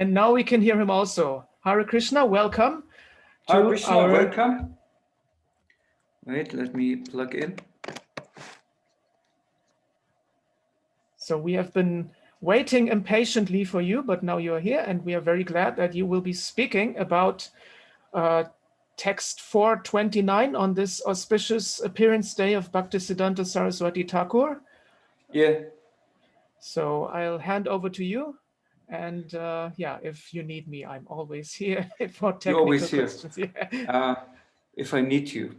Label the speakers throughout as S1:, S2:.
S1: And now we can hear him also. Hare Krishna, welcome.
S2: Hare Krishna, welcome. Wait, let me plug in.
S1: So we have been waiting impatiently for you, but now you're here, and we are very glad that you will be speaking about text 429 on this auspicious appearance day of Bhaktivedanta Saraswati Thakur.
S2: Yeah.
S1: So I'll hand over to you. And yeah, if you need me, I'm always here for technical questions.
S2: Yeah. If I need you.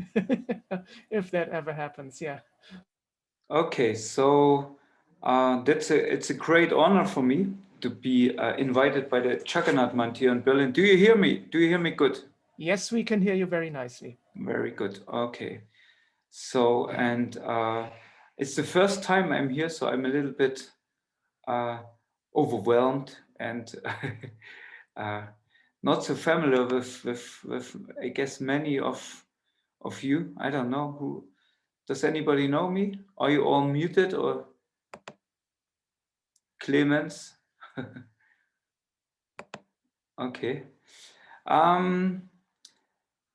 S1: If that ever happens, yeah.
S2: Okay, so it's a great honor for me to be invited by the Jagannath Month here in Berlin. Do you hear me? Do you hear me good?
S1: Yes, we can hear you very nicely.
S2: Very good. Okay. So, and it's the first time I'm here, so I'm a little bit overwhelmed and not so familiar with I guess many of you. I don't know who. Does anybody know me? Are you all muted or Clemens? Okay.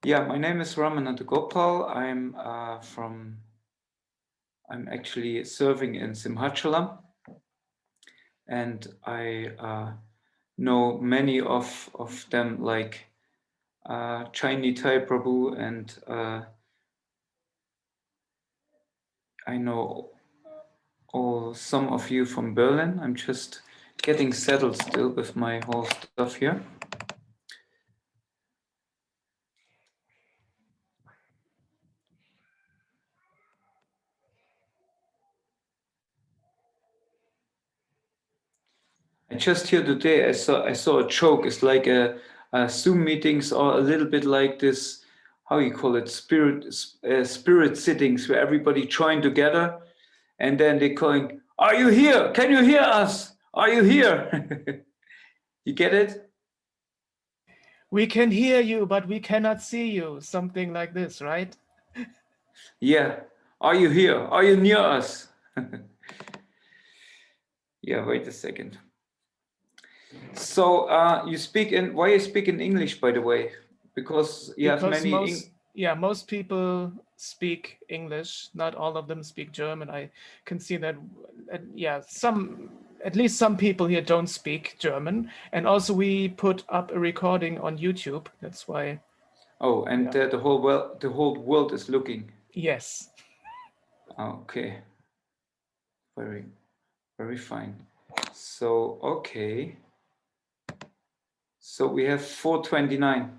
S2: Yeah, my name is Ramananda Gopal. I'm actually serving in Simhachalam, and I know many of them, like Niyatāhārāḥ Prabhu, and I know some of you from Berlin. I'm just getting settled still with my whole stuff here. I just here today I saw a joke. It's like a Zoom meetings, or a little bit like this, how you call it, spirit sittings, where everybody join together, and then they're calling, "Are you here? Can you hear us? Are you here?" You get it?
S1: We can hear you, but we cannot see you. Something like this, right?
S2: Yeah. Are you here? Are you near us? Yeah. Wait a second. So you speak in, why you speak in English, by the way? Because you have many.
S1: Most people speak English. Not all of them speak German. I can see that. Yeah, at least some people here don't speak German. And also we put up a recording on YouTube. That's why.
S2: Oh, and yeah. The whole world is looking.
S1: Yes.
S2: Okay. Very, very fine. So, okay. So we have 429.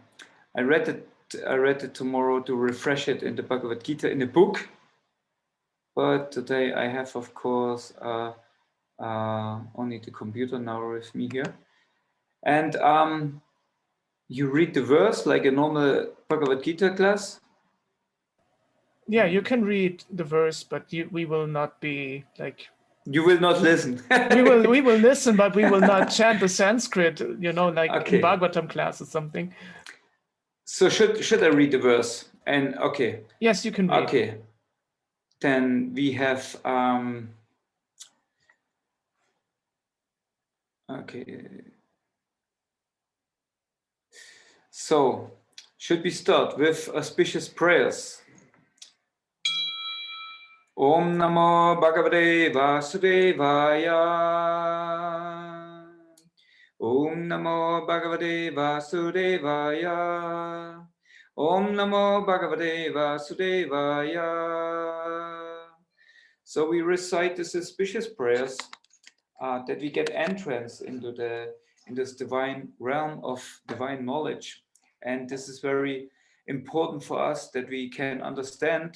S2: I read it tomorrow to refresh it in the Bhagavad-gītā in the book. But today I have, of course, only the computer now with me here. And you read the verse like a normal Bhagavad-gītā class?
S1: Yeah, you can read the verse, but we will not be like...
S2: You will not listen.
S1: we will listen, but we will not chant the Sanskrit, you know, like in Bhagavatam class or something.
S2: So should I read the verse? And okay.
S1: Yes, you can read.
S2: Okay. Then we have okay. So should we start with auspicious prayers? Om Namo Bhagavate Vasudevaya. Om Namo Bhagavate Vasudevaya. Om Namo Bhagavate Vasudevaya. So we recite these auspicious prayers that we get entrance into this divine realm of divine knowledge. And this is very important for us, that we can understand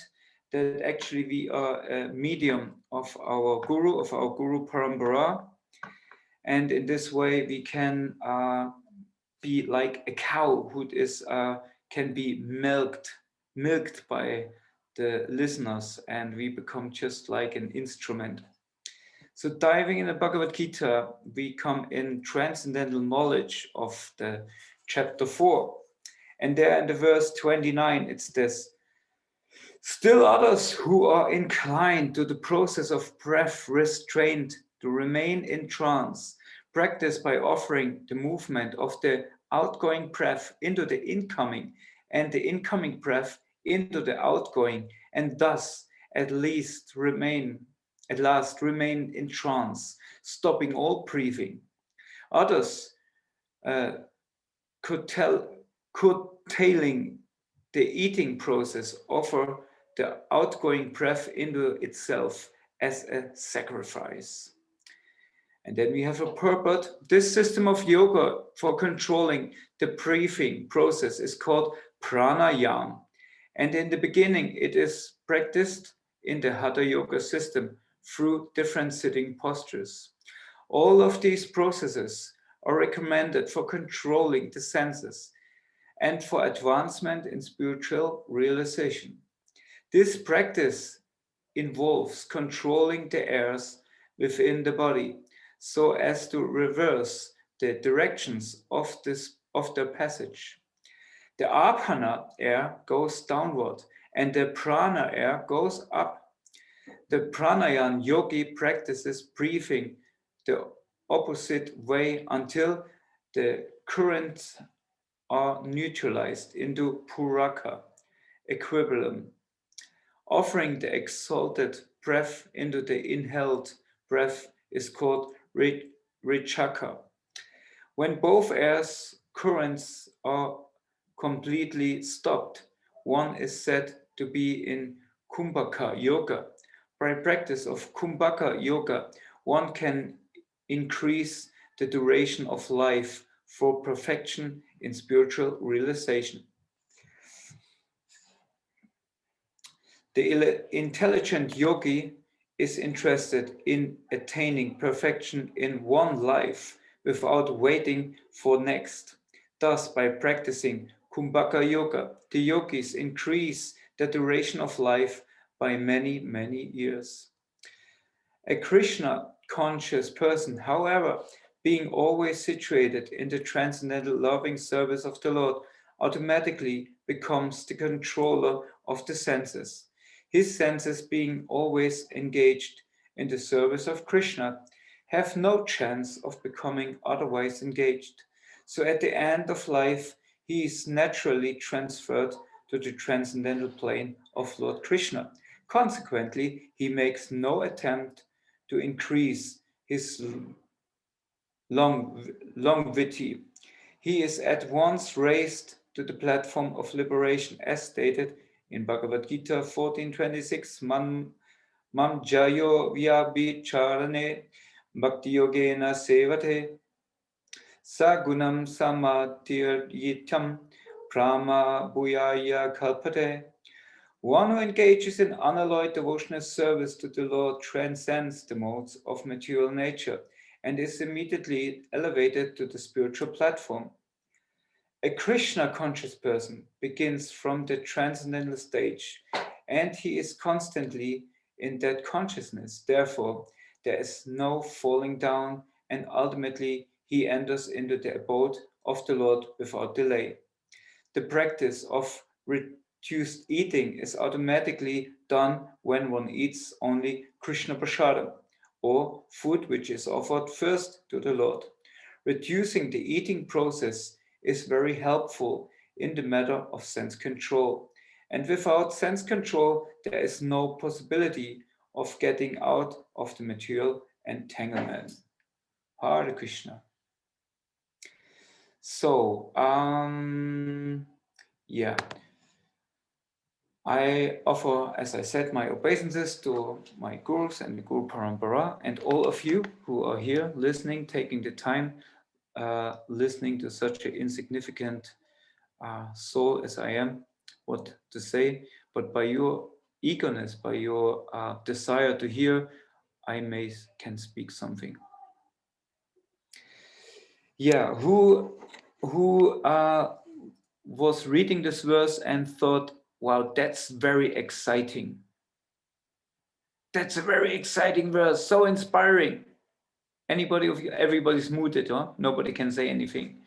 S2: that actually we are a medium of our Guru Parampara. And in this way we can be like a cow who is can be milked by the listeners, and we become just like an instrument. So diving in the Bhagavad-gītā, we come in transcendental knowledge of the chapter 4. And there in the verse 29, it's this: still others who are inclined to the process of breath restraint to remain in trance practice by offering the movement of the outgoing breath into the incoming and the incoming breath into the outgoing, and thus at last remain in trance, stopping all breathing. Others curtailing the eating process offer the outgoing breath into itself as a sacrifice. And then we have a purport. This system of yoga for controlling the breathing process is called prāṇayāma. And in the beginning, it is practiced in the Hatha Yoga system through different sitting postures. All of these processes are recommended for controlling the senses and for advancement in spiritual realization. This practice involves controlling the airs within the body so as to reverse the directions of the passage. The apāna air goes downward and the prāṇa air goes up. The prāṇayan yogi practices breathing the opposite way until the currents are neutralized into puraka, equilibrium. Offering the exalted breath into the inhaled breath is called richaka. When both air's currents are completely stopped, one is said to be in kumbhaka yoga. By practice of kumbhaka yoga, one can increase the duration of life for perfection in spiritual realization. The intelligent yogi is interested in attaining perfection in one life without waiting for next. Thus, by practicing kumbhaka yoga, the yogis increase the duration of life by many, many years. A Krishna conscious person, however, being always situated in the transcendental loving service of the Lord, automatically becomes the controller of the senses. His senses, being always engaged in the service of Krishna, have no chance of becoming otherwise engaged. So at the end of life, he is naturally transferred to the transcendental plane of Lord Krishna. Consequently, he makes no attempt to increase his longevity. He is at once raised to the platform of liberation, as stated in Bhagavad-gītā 14:26. Mam jayo vyabhicharane bhakti yogena sevate sagunam samadhiryitam prāma bhuyaya kalpate. One who engages in unalloyed devotional service to the Lord transcends the modes of material nature and is immediately elevated to the spiritual platform. A Krishna conscious person begins from the transcendental stage, and he is constantly in that consciousness. Therefore, there is no falling down, and ultimately he enters into the abode of the Lord without delay. The practice of reduced eating is automatically done when one eats only Krishna prasadam, or food which is offered first to the Lord. Reducing the eating process is very helpful in the matter of sense control. And without sense control, there is no possibility of getting out of the material entanglement. Hare Krishna. So, yeah. I offer, as I said, my obeisances to my gurus and the Guru Parampara, and all of you who are here listening, taking the time, listening to such an insignificant soul as I am, what to say, but by your eagerness, by your desire to hear, I can speak something. Yeah, who was reading this verse and thought, wow, that's very exciting. That's a very exciting verse, so inspiring. Anybody of you, everybody's muted, huh? Nobody can say anything.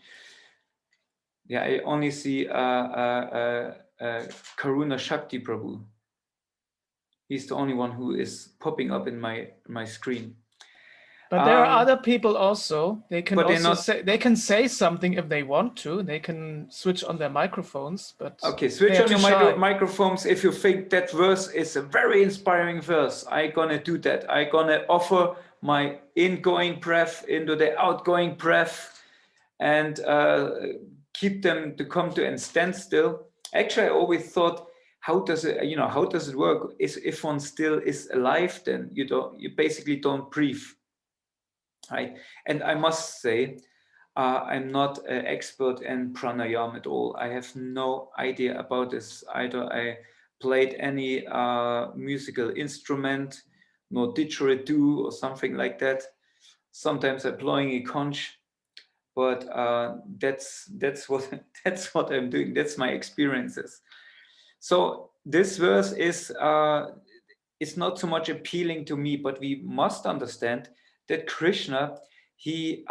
S2: Yeah, I only see Karuna Shakti Prabhu. He's the only one who is popping up in my screen.
S1: But there are other people also. They can
S2: but
S1: also say, they can say something if they want to. They can switch on their microphones. But
S2: okay, switch on your microphones if you think that verse is a very inspiring verse. I'm gonna do that. I'm gonna offer my ingoing breath into the outgoing breath and keep them to come to a standstill. Actually, I always thought, how does it work? If one still is alive, then you basically don't breathe. Right? And I must say, I'm not an expert in pranayama at all. I have no idea about this. Either I played any musical instrument, nor didgeridoo or something like that. Sometimes I'm playing a conch, but that's what I'm doing. That's my experiences. So this verse is not so much appealing to me, but we must understand that Krishna, he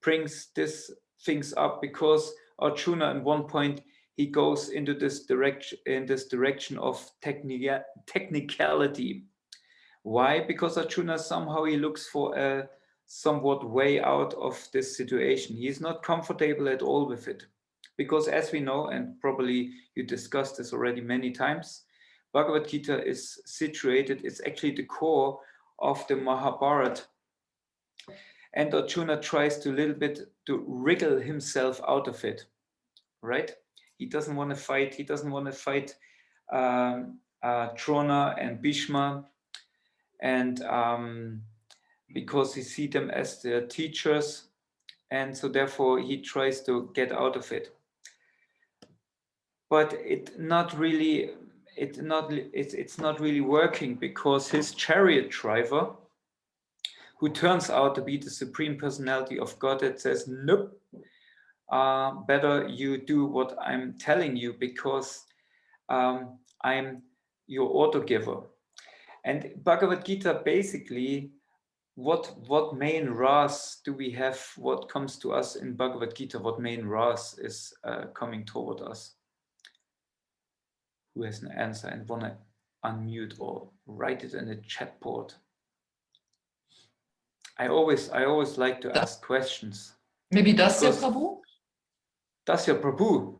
S2: brings these things up because Arjuna at one point he goes into this direction of technicality. Why? Because Arjuna somehow he looks for a somewhat way out of this situation. He is not comfortable at all with it. Because as we know, and probably you discussed this already many times, Bhagavad-gītā is situated, it's actually the core of the Mahabharata. And Arjuna tries to a little bit to wriggle himself out of it, right? He doesn't want to fight. He doesn't want to fight Drona and Bhishma, and because he sees them as their teachers, and so therefore he tries to get out of it. But it's not really working, because his chariot driver, who turns out to be the Supreme Personality of Godhead, says, nope, better you do what I'm telling you, because I'm your order giver. And Bhagavad-gītā, basically, what main ras do we have, what comes to us in Bhagavad-gītā, what main ras is coming toward us? Who has an answer and want to unmute or write it in the chat board? I always like to ask questions.
S3: Maybe Dasya Prabhu?
S2: Dasya Prabhu.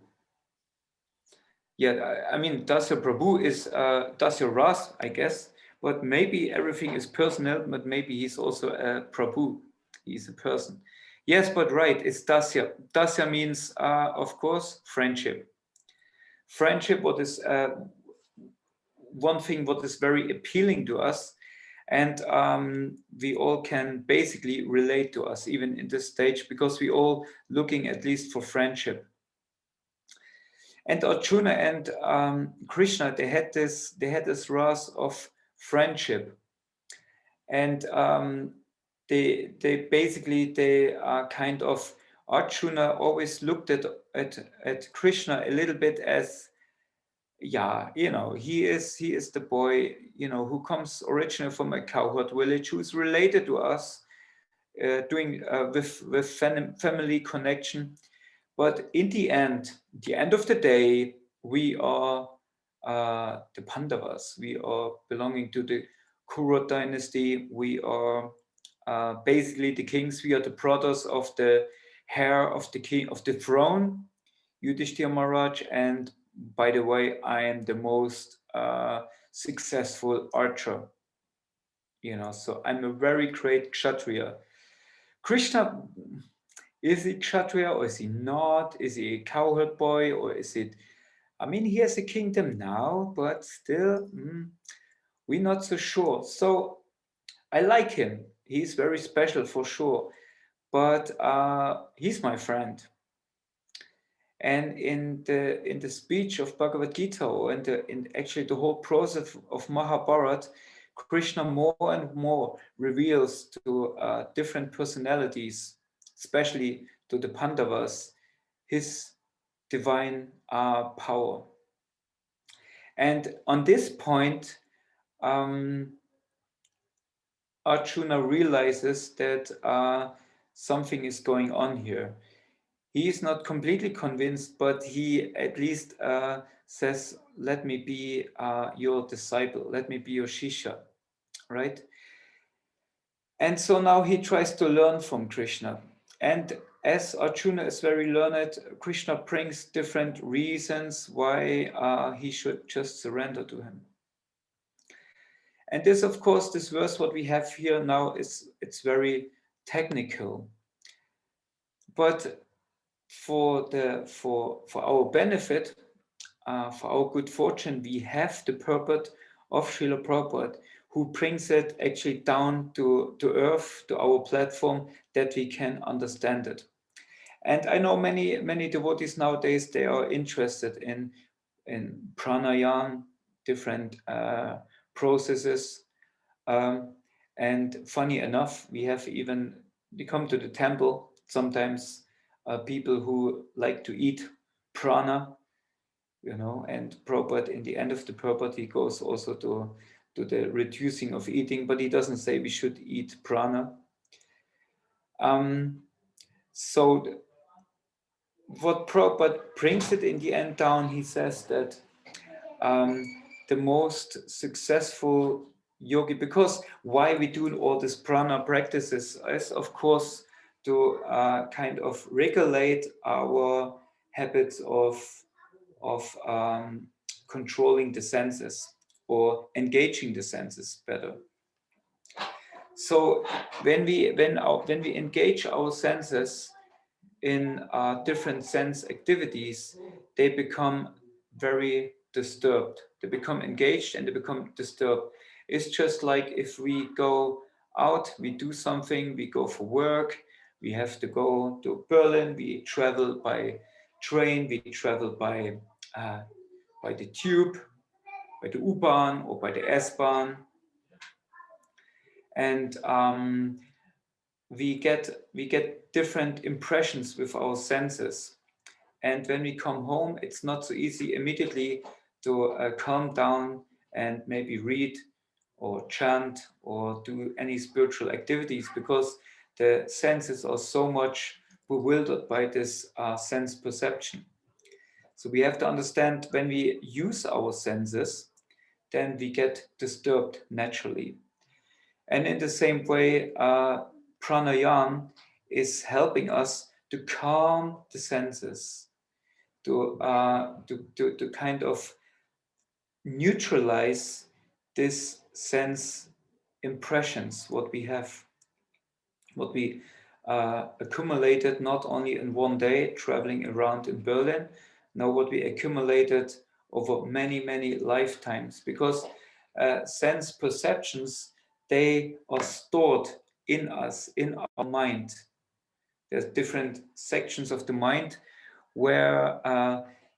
S2: Yeah, I mean, Dasya Prabhu is Dasya Ras, I guess, but maybe everything is personal, but maybe he's also a Prabhu. He's a person. Yes, but right, it's Dasya. Dasya means, of course, friendship. Friendship, what is one thing what is very appealing to us, and we all can basically relate to us even in this stage, because we all looking at least for friendship. And Arjuna and Krishna, they had this ras of friendship, and they are kind of, Arjuna always looked at Krishna a little bit as, yeah, he is the boy, who comes originally from a cowherd village, who is related to us, with family connection. But in the end of the day, we are the Pandavas. We are belonging to the Kuru dynasty. We are basically the kings. We are the brothers of the heir of the king of the throne, Yudhishthira Maharaj. And by the way, I am the most successful archer. So I'm a very great Kshatriya. Krishna, is he Kshatriya or is he not? Is he a cowherd boy, or is it? I mean, he has a kingdom now, but still, we're not so sure. So I like him. He's very special for sure, but he's my friend. And in the speech of Bhagavad-gītā, or in actually the whole process of Mahabharata, Krishna more and more reveals to different personalities, especially to the Pandavas, his divine power. And on this point, Arjuna realizes that something is going on here. He is not completely convinced, but he at least says, let me be your disciple, let me be your Shishya, right? And so now he tries to learn from Krishna. And as Arjuna is very learned, Krishna brings different reasons why he should just surrender to him. And this, of course, this verse what we have here now it's very technical. But for our benefit, for our good fortune, we have the purport of Srila Prabhupada, who brings it actually down to earth, to our platform, that we can understand it. And I know many devotees nowadays, they are interested in pranayama, different processes. And funny enough, we come to the temple, sometimes people who like to eat prāṇa, and Prabhupada, in the end of the purport, he goes also to the reducing of eating, but he doesn't say we should eat prāṇa. So what Prabhupada brings it in the end down, he says that the most successful yogi, because why we do all these prana practices is, of course, to kind of regulate our habits of controlling the senses or engaging the senses better. So when we engage our senses in different sense activities, they become very disturbed. They become engaged and they become disturbed. It's just like if we go out, we do something, we go for work, we have to go to Berlin, we travel by train, we travel by the tube, by the U-Bahn or by the S-Bahn. And we get different impressions with our senses. And when we come home, it's not so easy immediately to calm down and maybe read or chant or do any spiritual activities, because the senses are so much bewildered by this sense perception. So we have to understand, when we use our senses, then we get disturbed naturally. And in the same way, pranayama is helping us to calm the senses, to kind of neutralize this sense impressions, what we accumulated not only in one day traveling around in Berlin, now what we accumulated over many lifetimes, because sense perceptions, they are stored in us, in our mind. There's different sections of the mind where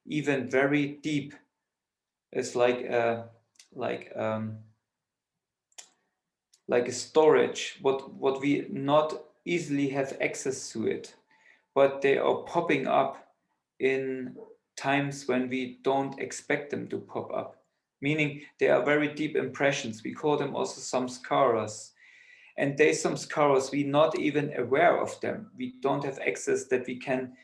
S2: even very deep, it's like a storage, what we not easily have access to it, but they are popping up in times when we don't expect them to pop up. Meaning they are very deep impressions. We call them also samskaras. And they samskaras, we're not even aware of them. We don't have access that we can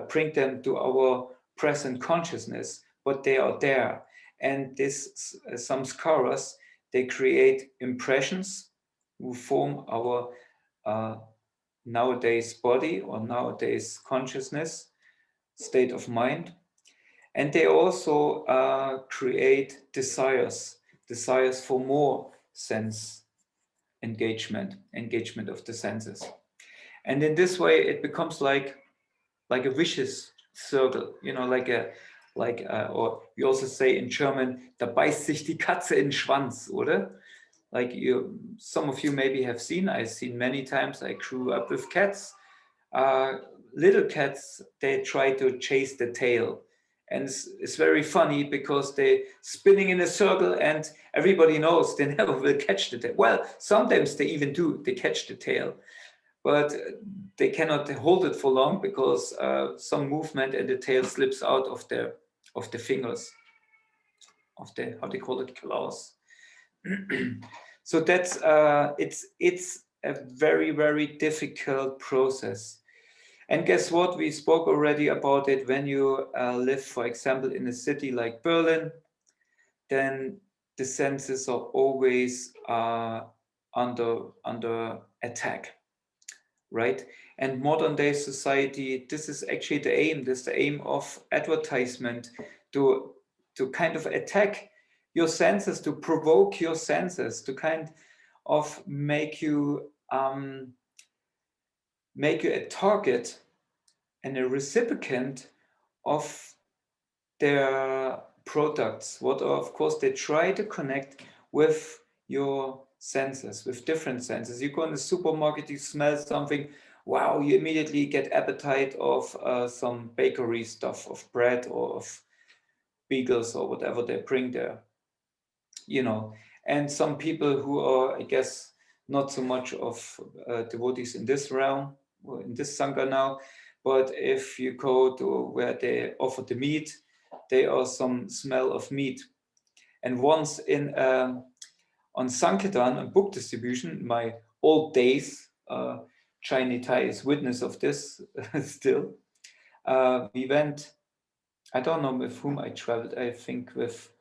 S2: bring them to our present consciousness, but they are there. And these samskaras, they create impressions who form our nowadays body or nowadays consciousness, state of mind. And they also create desires for more sense engagement of the senses. And in this way, it becomes like a vicious circle, or we also say in German, da beißt sich die Katze in den Schwanz, oder? Like some of you maybe have seen, I've seen many times, I grew up with cats. Little cats, they try to chase the tail. And it's very funny because they're spinning in a circle and everybody knows they never will catch the tail. Well, sometimes they even do, they catch the tail, but they cannot hold it for long because some movement and the tail slips out of the fingers, of the, how they call it, claws. So that's, it's a very difficult process. And guess what? We spoke already about it. When you live, for example, in a city like Berlin, then the senses are always under attack, right? And modern day society, this is actually the aim. This is the aim of advertisement, to kind of attack your senses, to provoke your senses, to kind of make you a target and a recipient of their products. What of course they try to connect with your senses, with different senses. You go in the supermarket, you smell something, wow, you immediately get appetite of some bakery stuff, of bread or of bagels or whatever they bring there, And some people who are, I guess, not so much of devotees in this realm, or in this sangha now, but if you go to where they offer the meat, there are some smell of meat. And once on Sankirtan and book distribution, my old days, Chai Tai is witness of this still. We went, I don't know with whom I traveled, I think with,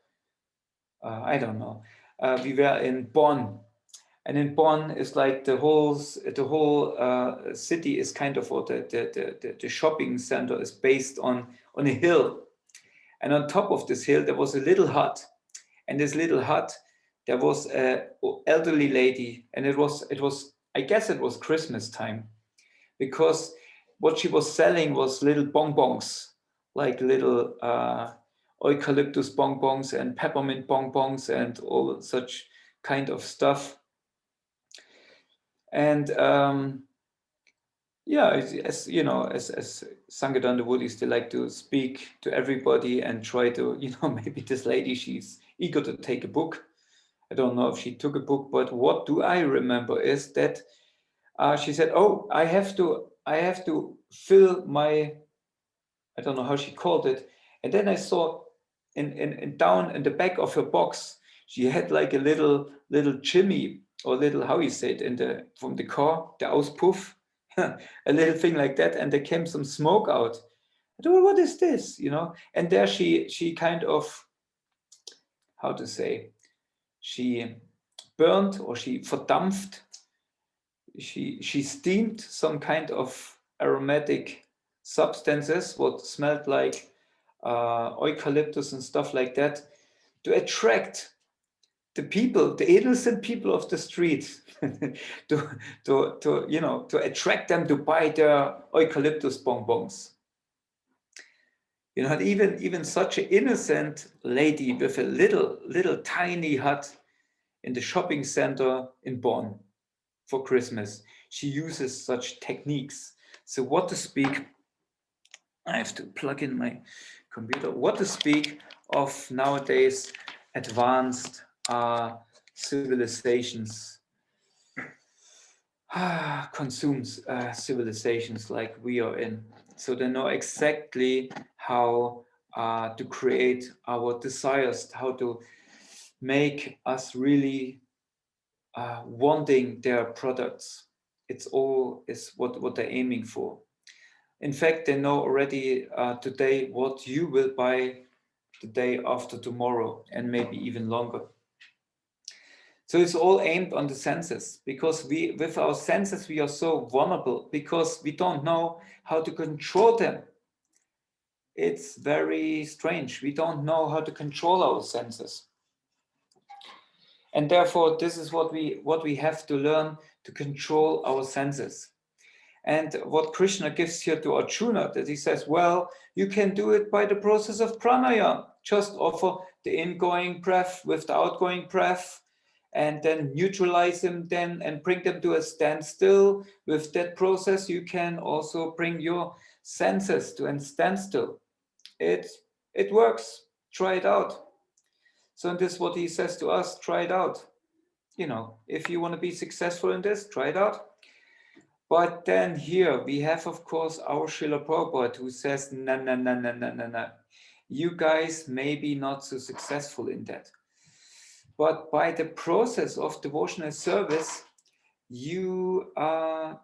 S2: I don't know. We were in Bonn, and in Bonn is like the whole city is kind of, or the shopping center is based on a hill, and on top of this hill there was a little hut, and this little hut there was an elderly lady, and it was I guess it was Christmas time, because what she was selling was little bonbons, like little eucalyptus bonbons and peppermint bonbons and all such kind of stuff. And as you know, as Sankirtan devotees, they like to speak to everybody and try to, maybe this lady, she's eager to take a book. I don't know if she took a book, but what do I remember is that she said, "Oh, I have to fill my," I don't know how she called it. And then I saw in down in the back of her box, she had like a little chimney, or little, how you say it, from the car, the Auspuff, a little thing like that, and there came some smoke out. I thought, well, what is this? And there she kind of, how to say, she burned, or she verdampft, she steamed some kind of aromatic substances, what smelled like eucalyptus and stuff like that, to attract the people, the innocent people of the street, to attract them to buy their eucalyptus bonbons. Even such an innocent lady with a little tiny hut in the shopping center in Bonn for Christmas, she uses such techniques. So what to speak, I have to plug in my computer, what to speak of nowadays advanced civilizations, consumes civilizations like we are in. So they know exactly how to create our desires, how to make us really wanting their products. It's all is what they're aiming for. In fact, they know already today what you will buy the day after tomorrow, and maybe even longer. So it's all aimed on the senses, because with our senses, we are so vulnerable, because we don't know how to control them. It's very strange. We don't know how to control our senses. And therefore, this is what we have to learn, to control our senses. And what Krishna gives here to Arjuna, that he says, well, you can do it by the process of pranayama. Just offer the ingoing breath with the outgoing breath, and then neutralize them then and bring them to a standstill. With that process, you can also bring your senses to a standstill. It works. Try it out. So this is what he says to us, try it out. If you want to be successful in this, try it out. But then here we have, of course, our Srila Prabhupada, who says, no. You guys may be not so successful in that. But by the process of devotional service, you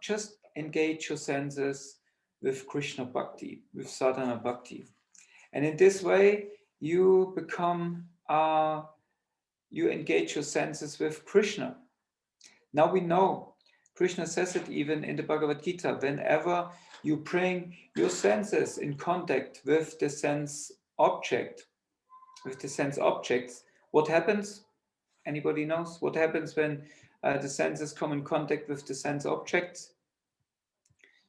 S2: just engage your senses with Krishna Bhakti, with sadhana Bhakti. And in this way, you become, you engage your senses with Krishna. Now we know, Krishna says it even in the Bhagavad-gītā, whenever you bring your senses in contact with the sense object, with the sense objects, what happens? Anybody knows? What happens when the senses come in contact with the sense objects?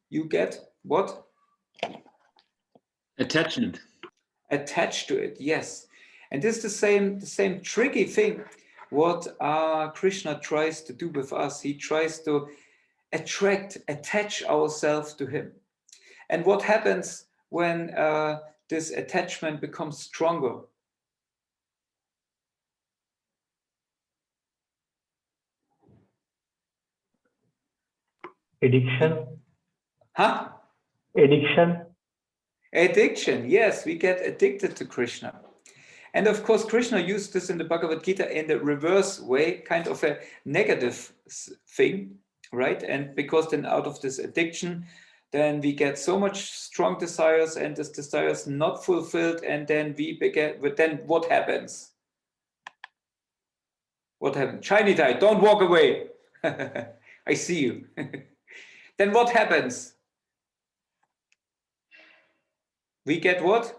S2: You get what?
S4: Attachment.
S2: Attached to it, yes. And this is the same tricky thing what Krishna tries to do with us. He tries to attach ourselves to him. And what happens when this attachment becomes stronger?
S5: Addiction.
S2: Huh?
S5: Addiction.
S2: Addiction, yes, we get addicted to Krishna. And of course, Krishna used this in the Bhagavad-gītā in the reverse way, kind of a negative thing, right? And because then out of this addiction, then we get so much strong desires and this desires not fulfilled, and then then what happens? What happens? Shiny-tai, don't walk away. I see you. Then what happens? We get what?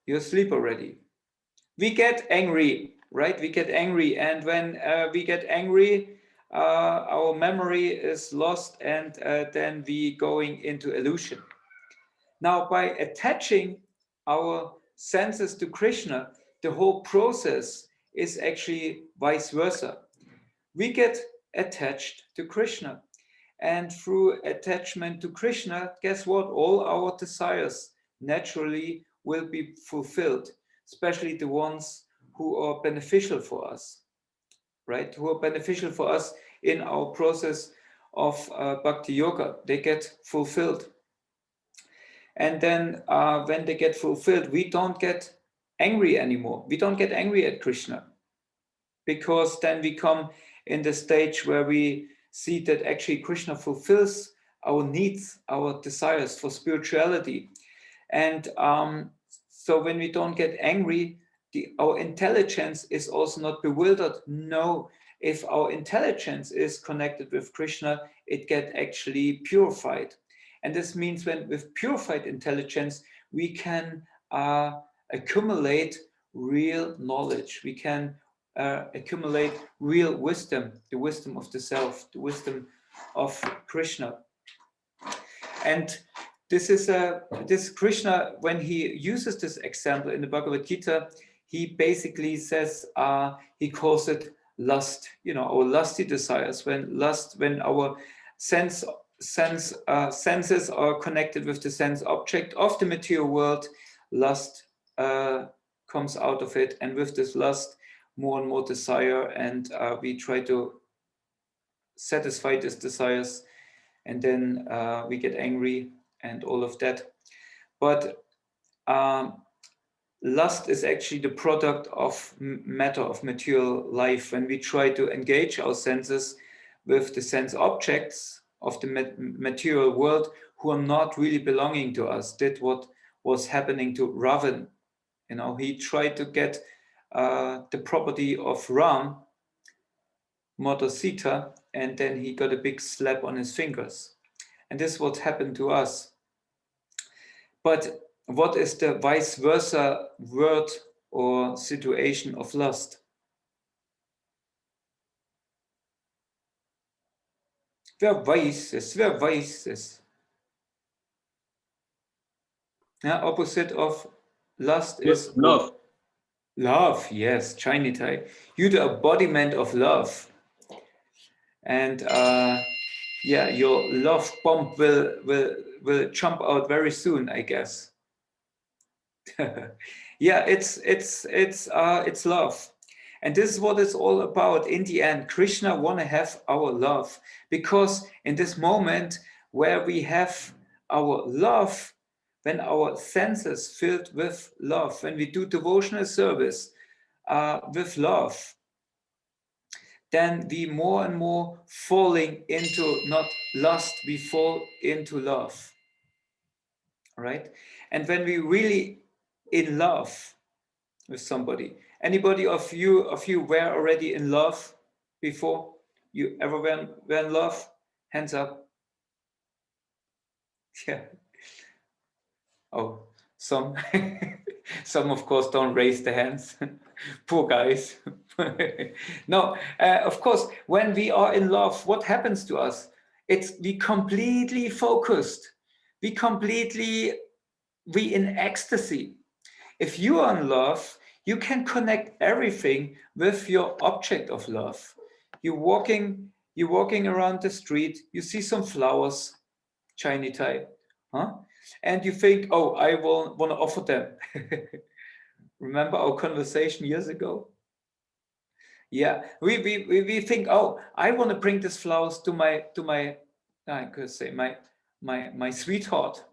S2: You're asleep already. We get angry, right? We get angry, and when we get angry, our memory is lost, and then we going into illusion. Now, by attaching our senses to Krishna, the whole process is actually vice versa. We get attached to Krishna, and through attachment to Krishna, guess what? All our desires naturally will be fulfilled, especially the ones who are beneficial for us, right? Who are beneficial for us in our process of bhakti yoga. They get fulfilled. And then when they get fulfilled, we don't get angry anymore. We don't get angry at Krishna, because then we come in the stage where we see that actually Krishna fulfills our needs, our desires for spirituality. And so when we don't get angry, our intelligence is also not bewildered. No, if our intelligence is connected with Krishna, it gets actually purified. And this means when with purified intelligence, we can accumulate real knowledge. We can accumulate real wisdom, the wisdom of the self, the wisdom of Krishna. And this is this Krishna, when he uses this example in the Bhagavad-gītā, he basically says, he calls it lust, our lusty desires. When our senses are connected with the sense object of the material world, lust comes out of it, and with this lust, more and more desire, and we try to satisfy these desires, and then we get angry and all of that. But lust is actually the product of matter, of material life. When we try to engage our senses with the sense objects of the material world who are not really belonging to us, did what was happening to Ravan. He tried to get the property of Ram, Mother Sita, and then he got a big slap on his fingers. And this is what happened to us. But what is the vice versa word or situation of lust? Wer weiß es? Wer weiß es? Opposite of lust is
S4: love.
S2: Love, yes, Chinese. You're the embodiment of love. And your love bomb will jump out very soon, I guess. Yeah, it's love. And this is what it's all about. In the end, Krishna want to have our love, because in this moment where we have our love, when our senses filled with love, when we do devotional service with love, then we more and more falling into not lust, we fall into love, right? And when we really in love with somebody, anybody of you were already in love before? You ever were in love? Hands up. Yeah. Oh, some some of course don't raise the hands. Poor guys. No, of course, when we are in love, what happens to us? We completely focused. We in ecstasy. If you are in love, you can connect everything with your object of love. You're walking around the street, you see some flowers, shiny type, huh? And you think, oh, I will want to offer them. Remember our conversation years ago? Yeah, we think, oh, I want to bring these flowers to my I could say my sweetheart,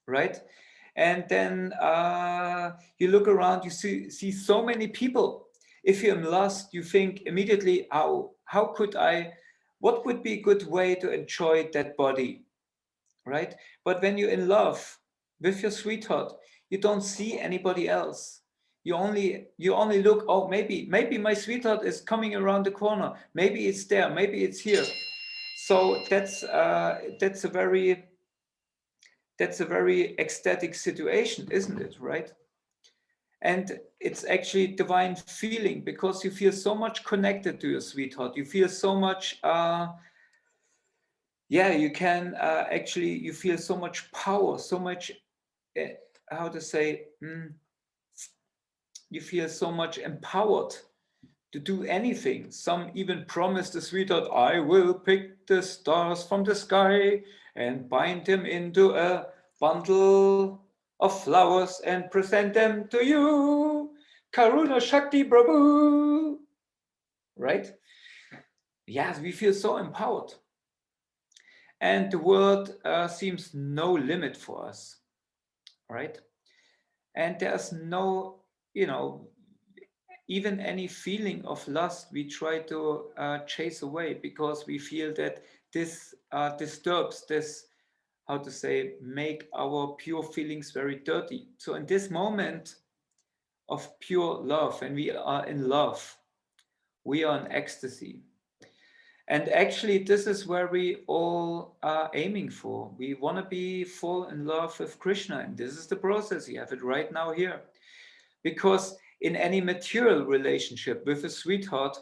S2: right? And then you look around, you see so many people. If you're in lust, you think immediately, how could I? What would be a good way to enjoy that body, right? But when you're in love with your sweetheart, you don't see anybody else. You only look, oh, maybe my sweetheart is coming around the corner. Maybe it's there. Maybe it's here. So that's a very ecstatic situation, isn't it? Right? And it's actually divine feeling because you feel so much connected to your sweetheart. You feel so much. You can you feel so much power, so much. How to say? You feel so much empowered to do anything. Some even promise the sweetheart, I will pick the stars from the sky and bind them into a bundle of flowers and present them to you. Karuna Shakti Prabhu. Right? Yes, we feel so empowered. And the world seems no limit for us. Right? And there's no, even any feeling of lust we try to chase away because we feel that this disturbs this, how to say, make our pure feelings very dirty. So in this moment of pure love, when we are in love, we are in ecstasy. And actually, this is where we all are aiming for. We want to fall in love with Krishna. And this is the process. You have it right now here. Because in any material relationship with a sweetheart,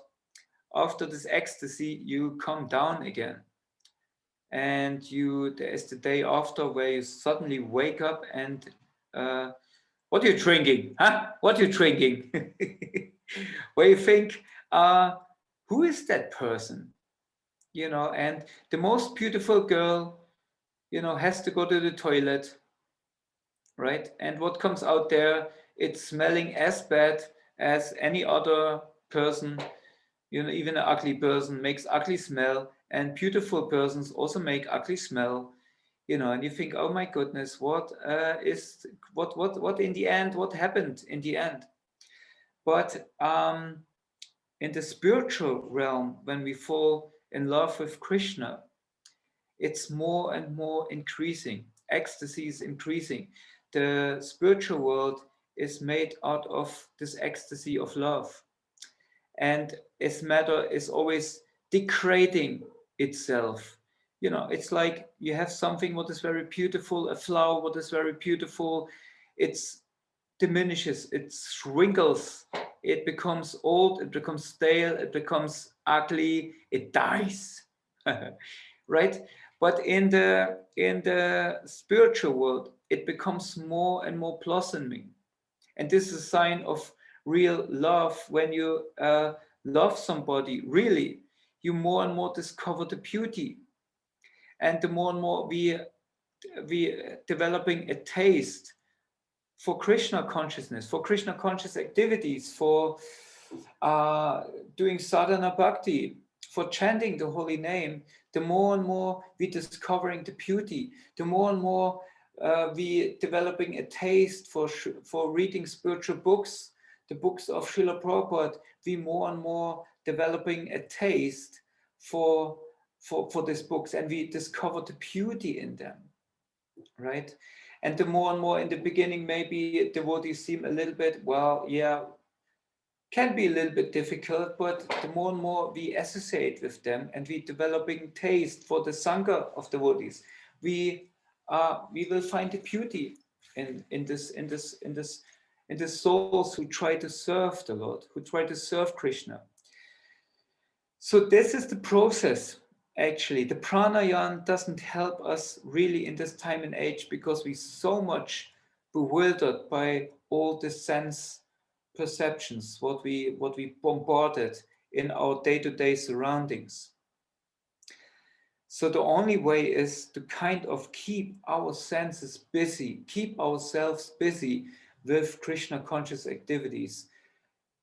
S2: after this ecstasy, you come down again. And there is the day after where you suddenly wake up and what are you drinking? Huh? What are you drinking? Where you think, who is that person? And the most beautiful girl, has to go to the toilet, right? And what comes out there, it's smelling as bad as any other person. Even an ugly person makes ugly smell, and beautiful persons also make ugly smell. And you think, oh my goodness, what in the end, what happened in the end? But in the spiritual realm, when we fall in love with Krishna, it's more and more increasing. Ecstasy is increasing. The spiritual world is made out of this ecstasy of love. And its matter is always degrading itself. It's like you have something what is very beautiful, a flower what is very beautiful. It diminishes, it shrinkles, it becomes old, it becomes stale, it becomes ugly, it dies. Right? But in the spiritual world, it becomes more and more blossoming. And this is a sign of real love. When you love somebody, really, you more and more discover the beauty. And the more and more we developing a taste for Krishna consciousness, for Krishna conscious activities, for doing sadhana bhakti, for chanting the holy name, the more and more we discovering the beauty, the more and more we developing a taste for reading spiritual books, the books of Srila Prabhupada, we more and more developing a taste for these books, and we discover the beauty in them, right? And the more and more in the beginning, maybe devotees seem a little bit, well, yeah, can be a little bit difficult, but the more and more we associate with them and we developing taste for the Sangha of devotees, we will find the beauty in the souls who try to serve the Lord, who try to serve Krishna. So this is the process. Actually, the pranayama doesn't help us really in this time and age because we're so much bewildered by all the sense perceptions, what we bombarded in our day-to-day surroundings. So the only way is to kind of keep our senses busy, keep ourselves busy with Krishna conscious activities,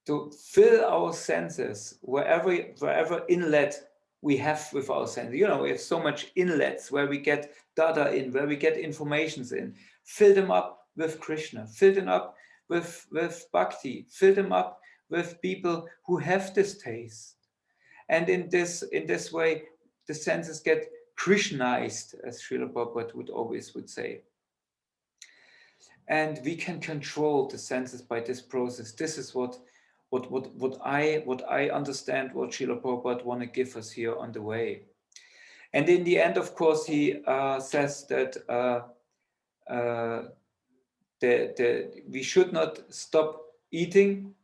S2: to fill our senses wherever inlet we have with our senses. You know, we have so much inlets where we get data in, where we get informations in. Fill them up with Krishna, fill them up with bhakti, fill them up with people who have this taste. And in this way, the senses get Krishnized, as Srila Prabhupada would say. And we can control the senses by this process. This is what I understand what Srila Prabhupada want to give us here on the way. And in the end, of course, he says that we should not stop eating.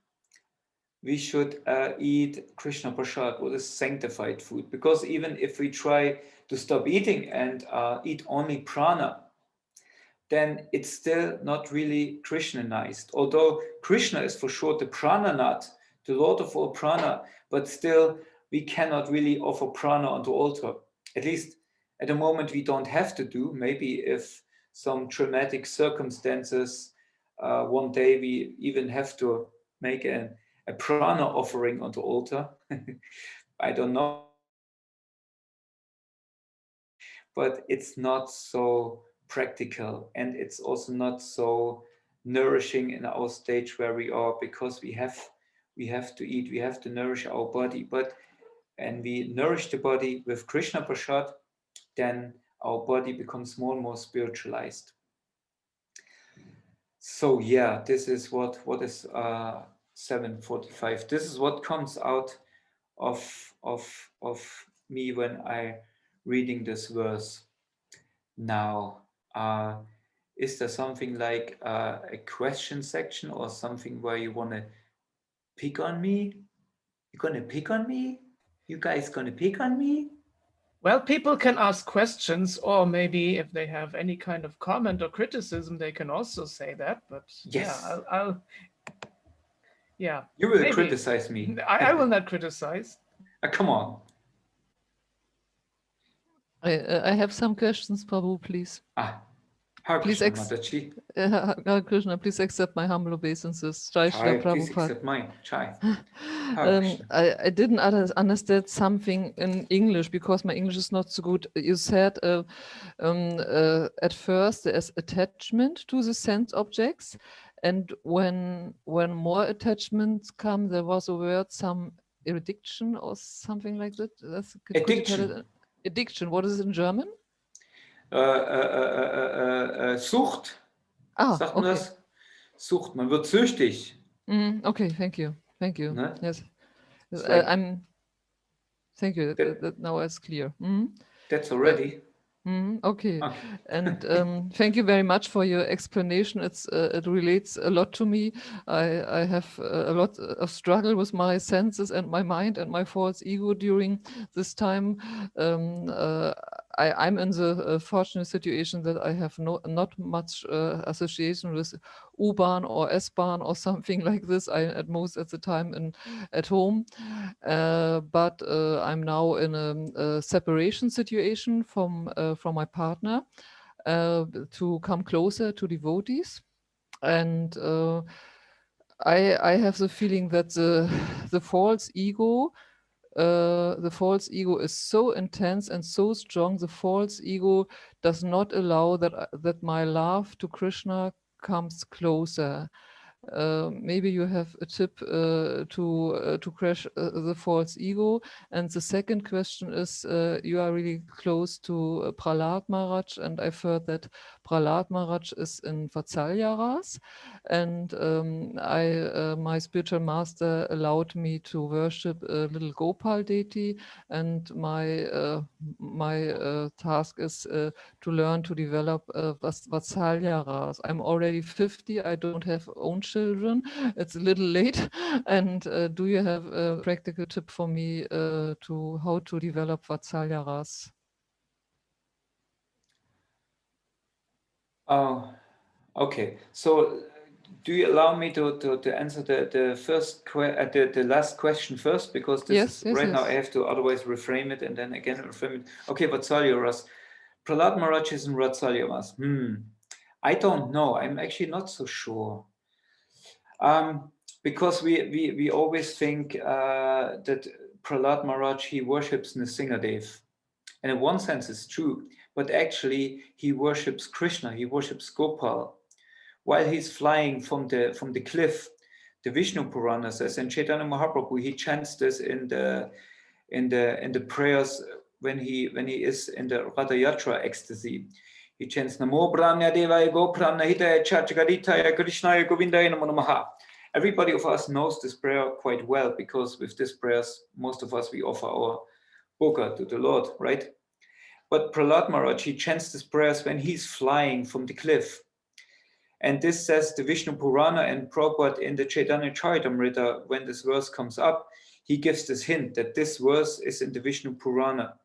S2: We should eat Krishna Prasad, what is sanctified food. Because even if we try to stop eating and eat only prāṇa, then it's still not really Krishnanized. Although Krishna is for sure the prāṇanath, the Lord of all prāṇa, but still we cannot really offer prāṇa on the altar. At least at the moment we don't have to do. Maybe if some traumatic circumstances, one day we even have to make a prāṇa offering on the altar. I don't know. But it's not so practical, and it's also not so nourishing in our stage where we are, because we have to eat, we have to nourish our body. But and we nourish the body with Krishna Prasad, then our body becomes more and more spiritualized. So yeah, this is what is 7:45. This is what comes out of me when I reading this verse. Now, is there something like a question section or something where you want to pick on me? You're going to pick on me? You guys going to pick on me?
S1: Well, people can ask questions, or maybe if they have any kind of comment or criticism, they can also say that. But
S2: yes.
S1: Yeah, I'll yeah.
S2: You will criticize me.
S1: I will not criticize.
S2: Come on.
S4: I have some questions, Prabhu, please.
S2: Hare
S4: Please
S2: Krishna,
S4: Krishna, please accept my humble obeisances. Jai Shri
S2: please
S4: Prabhupada.
S2: accept mine. Chai.
S4: I didn't understand something in English because my English is not so good. You said at first there is attachment to the sense objects, and when more attachments come, there was a word, some addiction or something like that.
S2: Addiction.
S4: Addiction. What is it in German?
S2: Sucht. Sagt man das? Sucht. Man wird süchtig.
S4: Okay, thank you.
S2: Ne?
S4: Yes,
S2: Like,
S4: thank you. Now it's clear.
S2: That's already.
S4: Okay. And thank you very much for your explanation. It relates a lot to me. I have a lot of struggle with my senses and my mind and my false ego during this time. I'm in the fortunate situation that I have not much association with U-Bahn or S-Bahn or something like this. I at the time at home, but I'm now in a separation situation from my partner to come closer to devotees, and I have the feeling that the false ego. The false ego is so intense and so strong. The false ego does not allow that my love to Krishna comes closer. Maybe you have a tip to crush the false ego. And the second question is, you are really close to Prahlad Maharaj, and I've heard that Prahlad Maharaj is in Vatsalyaras, and my spiritual master allowed me to worship a little Gopal deity, and my task is to learn to develop Vatsalyaras. I'm already 50. I don't have own children. It's a little late. And do you have a practical tip for me to how to develop Vatsalyaras?
S2: Oh, okay. So, do you allow me to answer the first the last question first, because this
S4: Yes,
S2: now I
S4: yes.
S2: have to otherwise reframe it and then again reframe it. Okay, Vatsalyaras. Prahlad Maharaj is in Vatsalyaras. I don't know. I'm actually not so sure. Because we always think that Prahlad Maharaj, he worships Nrsingadev. And in one sense it's true, but actually he worships Krishna, he worships Gopal. While he's flying from the cliff, the Vishnu Purana says, and Chaitanya Mahaprabhu, he chants this in the prayers when he is in the Ratha Yatra ecstasy. He chants Namo Brahmya Devaya Go Prāṇahitaya Chachagaditaya Krishnaya Govindaya Namo Namaha. Everybody of us knows this prayer quite well, because with this prayers, most of us, we offer our bhoga to the Lord, right? But Prahlad Maharaj, he chants these prayers when he's flying from the cliff. And this says the Vishnu Purana, and Prabhupada in the Chaitanya Charitamrita, when this verse comes up, he gives this hint that this verse is in the Vishnu Purana.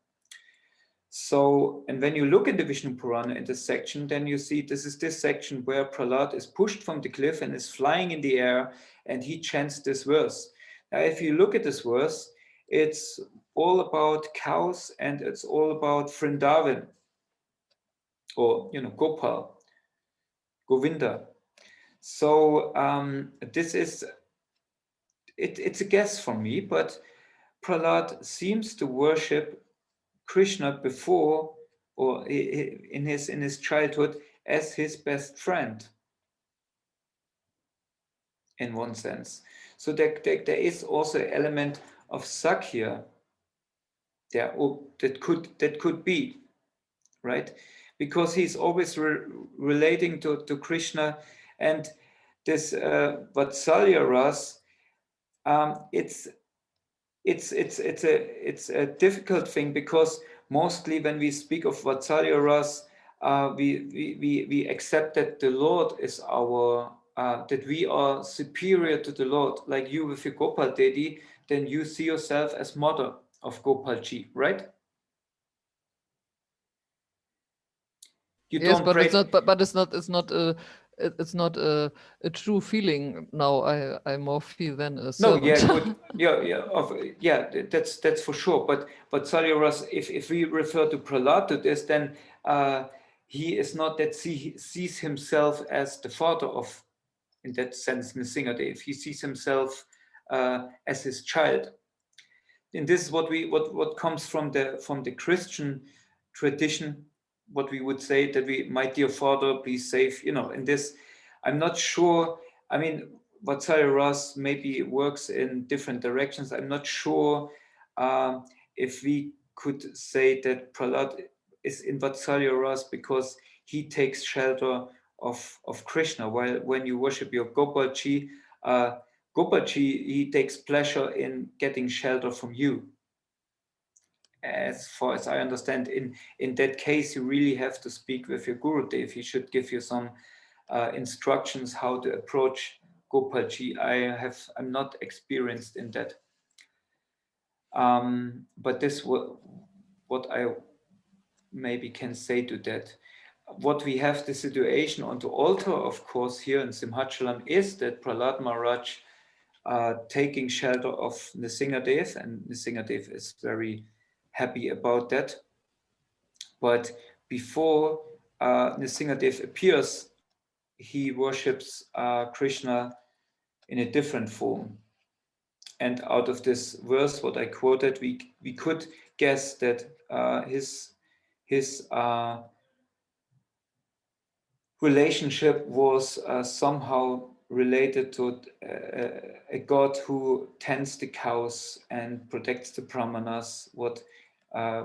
S2: So, and when you look at the Vishnu Purana in this section, then you see this is this section where Prahlad is pushed from the cliff and is flying in the air, and he chants this verse. Now, if you look at this verse, it's all about cows and it's all about Vrindavan, or Gopal, Govinda. So this is it's a guess from me, but Prahlad seems to worship Krishna before, or in his childhood, as his best friend, in one sense. So there is also an element of Sakhya there that could be, right? Because he's always relating to Krishna, and this Vatsalyaras, it's a difficult thing, because mostly when we speak of Vatsalyaras, we accept that the Lord is our that we are superior to the Lord. Like you with your Gopal deity, then you see yourself as mother of Gopalji, right? You
S4: Yes,
S2: don't
S4: but
S2: pray.
S4: it's not. But it's not a true feeling now. I more feel than a
S2: No,
S4: servant.
S2: yeah, good. Yeah, that's for sure. But Salyaras, if we refer to Prahlad to this, then he is not that he sees himself as the father of, in that sense, Nrsingadev. He sees himself as his child. And this is what comes from the Christian tradition. What we would say, that we, my dear father, please save. In this, I'm not sure. I mean, Vatsalyaras maybe works in different directions. I'm not sure if we could say that Prahlad is in Vatsalyaras because he takes shelter of Krishna. While when you worship your Gopalji, Gopalji, he takes pleasure in getting shelter from you. As far as I understand, in that case, you really have to speak with your Gurudev. He should give you some instructions how to approach Gopalji. I'm not experienced in that. But this what I maybe can say to that. What we have the situation on the altar, of course, here in Simhachalam, is that Prahlad Maharaj taking shelter of Nrsingadev, and Nrsingadev is very happy about that. But before Nrsingadev appears, he worships Krishna in a different form. And out of this verse, what I quoted, we could guess that his relationship was somehow related to a god who tends the cows and protects the brahmanas, what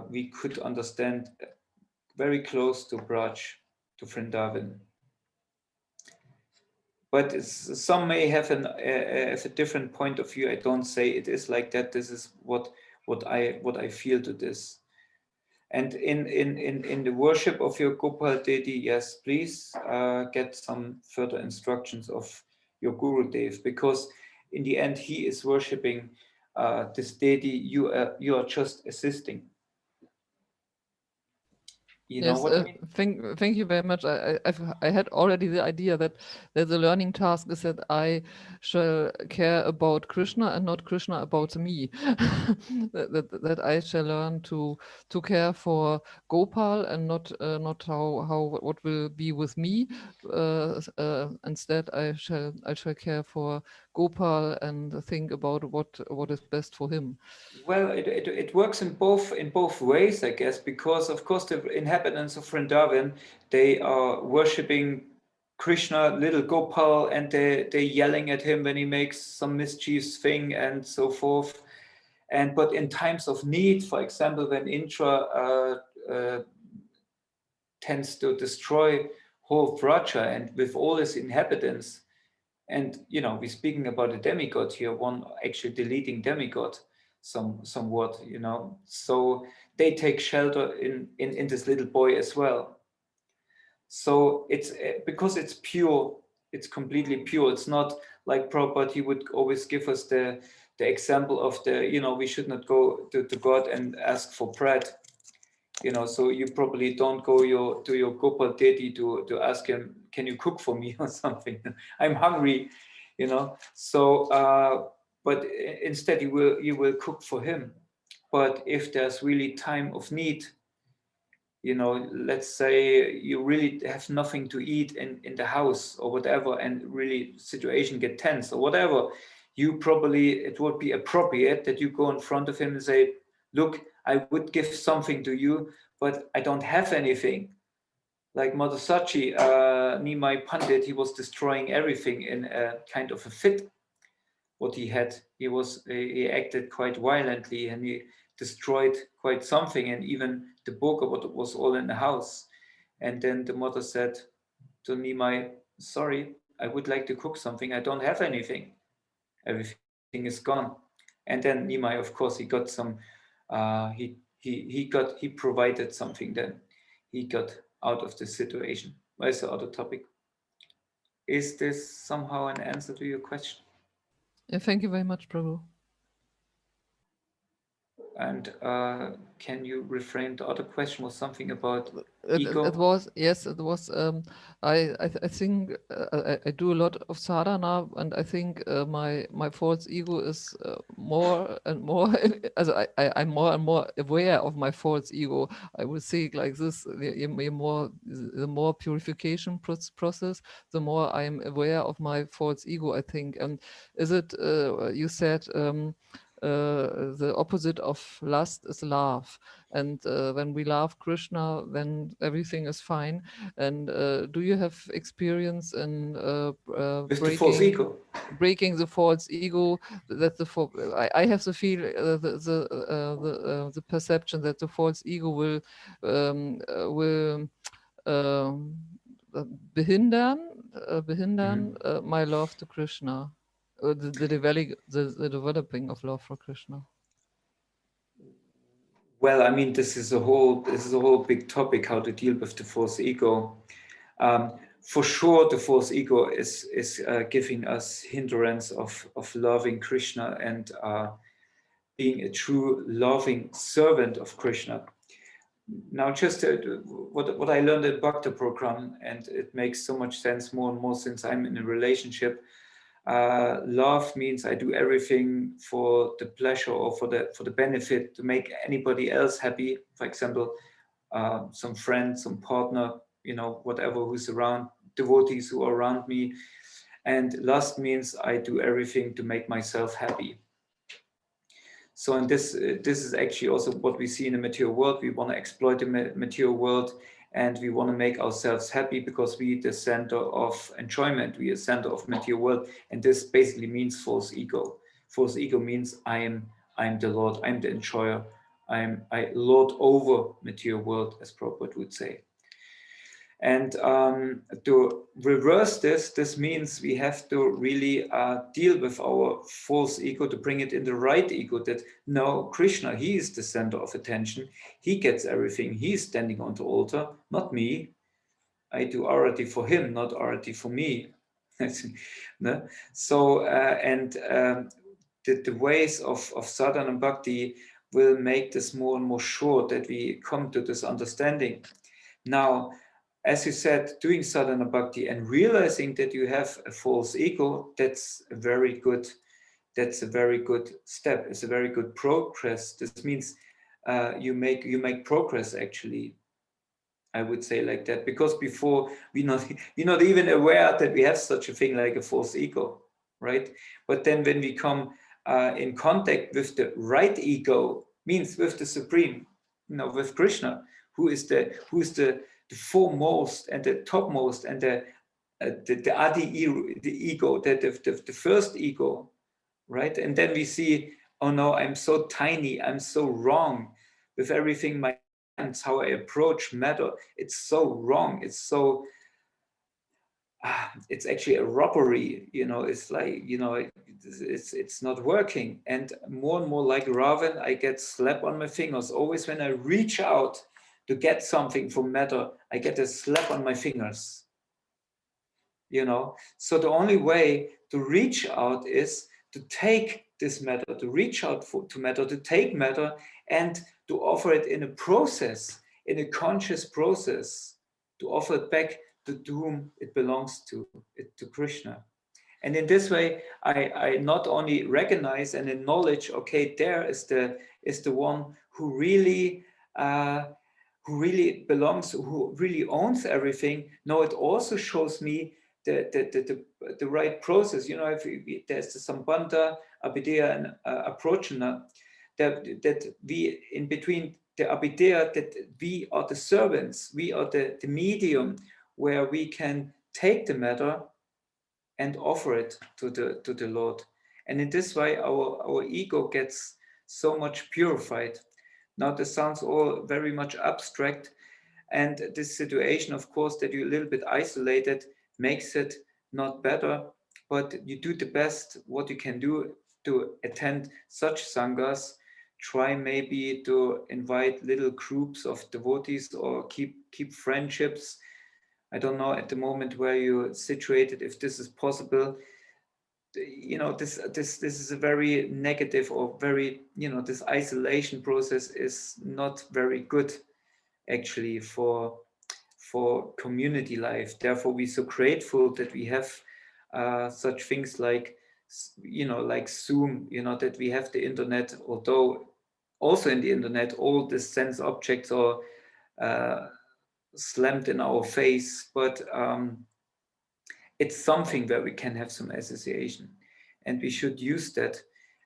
S2: we could understand very close to Braj, Vrindavan. But some may have a different point of view. I don't say it is like that. This is what I feel to this. And in the worship of your Gopal deity, yes, please get some further instructions of your Guru Dev, because in the end he is worshipping this deity. You are just assisting. You know what I mean?
S4: Thank you very much. I had already the idea that the learning task is that I shall care about Krishna and not Krishna about me. that I shall learn to care for Gopal and not what will be with me. Instead, I shall care for Gopal and think about what is best for him.
S2: Well, it works in both ways, I guess, because of course the inhabitants of Vrindavan, they are worshipping Krishna, little Gopal, and they're yelling at him when he makes some mischievous thing and so forth. But in times of need, for example, when Indra tends to destroy whole Vraja and with all his inhabitants, and we're speaking about a demigod here, one actually deleting demigod somewhat, so they take shelter in this little boy as well. So it's because it's pure, it's completely pure. It's not like Prabhupada, he would always give us the example of we should not go to God and ask for bread, so you probably don't go to your Gopal deity to ask him, can you cook for me or something? I'm hungry, so but instead you will cook for him. But if there's really time of need, let's say you really have nothing to eat in the house or whatever, and really situation get tense or whatever, it would be appropriate that you go in front of him and say, look, I would give something to you, but I don't have anything. Like Madhusachi, Nimai Pandit, he was destroying everything in a kind of a fit. What he had, he acted quite violently, and he destroyed quite something, and even the book was all in the house. And then the mother said to Nimai, sorry, I would like to cook something. I don't have anything. Everything is gone. And then Nimai, of course, he got some. He provided something. Then he got out of the situation. Where's the other topic? Is this somehow an answer to your question?
S4: Yeah, thank you very much, Prabhu.
S2: And can you reframe? The other question was something about ego.
S4: It was, yes, it was. I think I do a lot of sadhana, and I think my false ego is more and more. As I'm more and more aware of my false ego. I would say it like this: the more purification process, the more I am aware of my false ego, I think. And is it you said? The opposite of lust is love, and when we love Krishna, then everything is fine. And do you have experience in breaking the false ego? That I have the feel the perception that the false ego will behindern my love to Krishna. The developing of love for Krishna.
S2: Well, I mean, this is a whole big topic, how to deal with the false ego. For sure, the false ego is giving us hindrance of loving Krishna and being a true loving servant of Krishna. Now, just what I learned in Bhakti program, and it makes so much sense more and more since I'm in a relationship. Love means I do everything for the pleasure or for the benefit to make anybody else happy. For example, some friend, some partner, whatever who's around, devotees who are around me. And lust means I do everything to make myself happy. So, and this is actually also what we see in the material world. We want to exploit the material world, and we want to make ourselves happy because we are the center of enjoyment. We are the center of material world, and this basically means false ego. False ego means I am the Lord. I'm the enjoyer. I lord over material world, as Prabhupada would say. And to reverse this means we have to really deal with our false ego, to bring it in the right ego, that no, Krishna, he is the center of attention. He gets everything. He is standing on the altar, not me. I do arati for him, not arati for me. No? So, the ways of sadhana bhakti will make this more and more sure that we come to this understanding. Now, as you said, doing sadhana bhakti and realizing that you have a false ego, that's a very good step. It's a very good progress. This means you make progress, actually. I would say like that, because before we're not even aware that we have such a thing like a false ego, right? But then when we come in contact with the right ego, means with the Supreme, with Krishna, who is the foremost and the topmost and the adi ego, the first ego, right? And then we see, oh no, I'm so tiny, I'm so wrong with everything. How I approach matter, it's so wrong. It's so it's actually a robbery. It's like it's not working. And more like Ravan, I get slap on my fingers. Always when I reach out to get something from matter, I get a slap on my fingers. So the only way to reach out is to take this matter, to reach out to matter, to take matter, and to offer it in a process, in a conscious process, to offer it back to whom it belongs to Krishna. And in this way, I not only recognize and acknowledge, okay, there is the one who really belongs, who really owns everything. No, it also shows me the right process. If there's the Sambandha, Abhideya, and Aprochana, that we, in between the Abhideya, that we are the servants, we are the medium where we can take the matter and offer it to the Lord. And in this way, our ego gets so much purified. Now, this sounds all very much abstract, and this situation, of course, that you're a little bit isolated makes it not better, but you do the best what you can do to attend such sanghas. Try maybe to invite little groups of devotees or keep friendships. I don't know at the moment where you're situated, if this is possible. This is a very negative, or very, this isolation process is not very good actually for community life. Therefore, we're so grateful that we have such things like Zoom, that we have the internet, although also in the internet, all the sense objects are slammed in our face, but it's something where we can have some association, and we should use that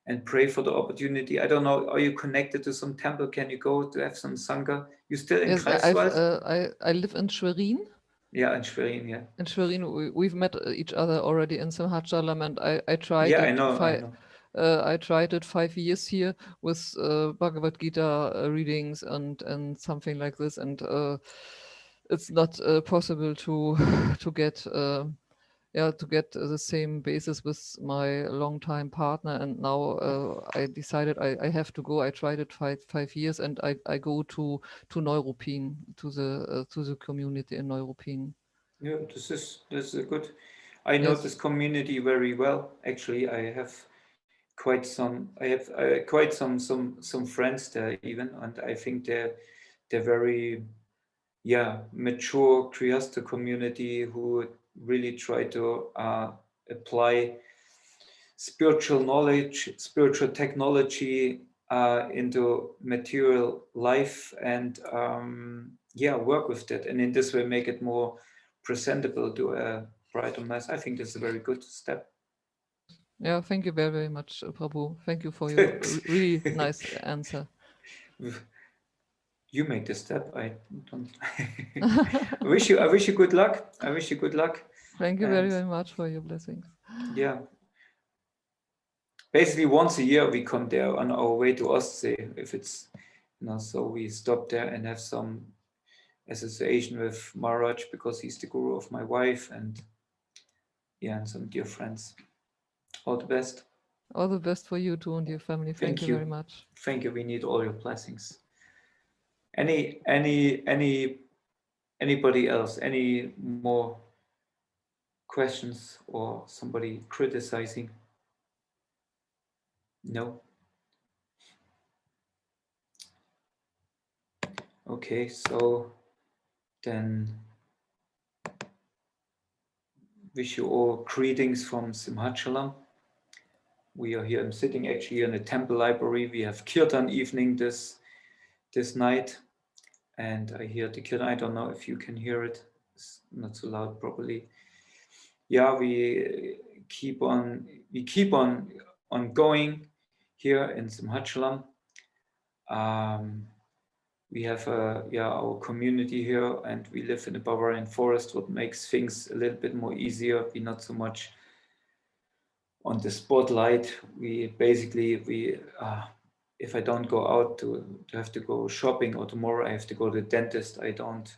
S2: and pray for the opportunity. I don't know, are you connected to some temple? Can you go to have some sangha? You still in Greifswald?
S4: I live in Schwerin.
S2: Yeah, in Schwerin, yeah.
S4: In Schwerin, we've met each other already in Simhachalam, and I tried.
S2: Yeah,
S4: it
S2: I know.
S4: I tried it 5 years here with Bhagavad-gītā readings and something like this, and it's not possible to get the same basis with my longtime partner. And now I decided I have to go. I tried it 5 years, and I go to Neuruppin, to the community in Neuruppin.
S2: Yeah, this is good. I know this community very well. Actually, I have quite some friends there even, and I think they're very mature Grihastha community who really try to apply spiritual knowledge, spiritual technology into material life, and work with that, and in this way make it more presentable to a bridal mass. I think this is a very good step.
S4: Yeah, thank you very, very much, Prabhu. Thank you for your really nice answer.
S2: You make the step. I don't. I wish you good luck. I wish you good luck.
S4: Thank you very, very much for your blessings.
S2: Yeah. Basically, once a year we come there on our way to Ostsee. If it's, so we stop there and have some association with Maharaj because he's the guru of my wife, and yeah, and some dear friends. All the best.
S4: All the best for you too and your family. Thank you very much.
S2: Thank you. We need all your blessings. Anybody else? Any more questions or somebody criticizing? No? Okay, so then wish you all greetings from Simhachalam. We are here, I'm sitting actually in a temple library. We have Kirtan evening this night, and I hear the Kirtan. I don't know if you can hear it. It's not so loud probably. Yeah, we keep on going here in Simhachalam. We have our community here, and we live in a Bavarian forest, what makes things a little bit more easier. We're not so much on the spotlight. We if I don't go out to have to go shopping, or tomorrow I have to go to the dentist, I don't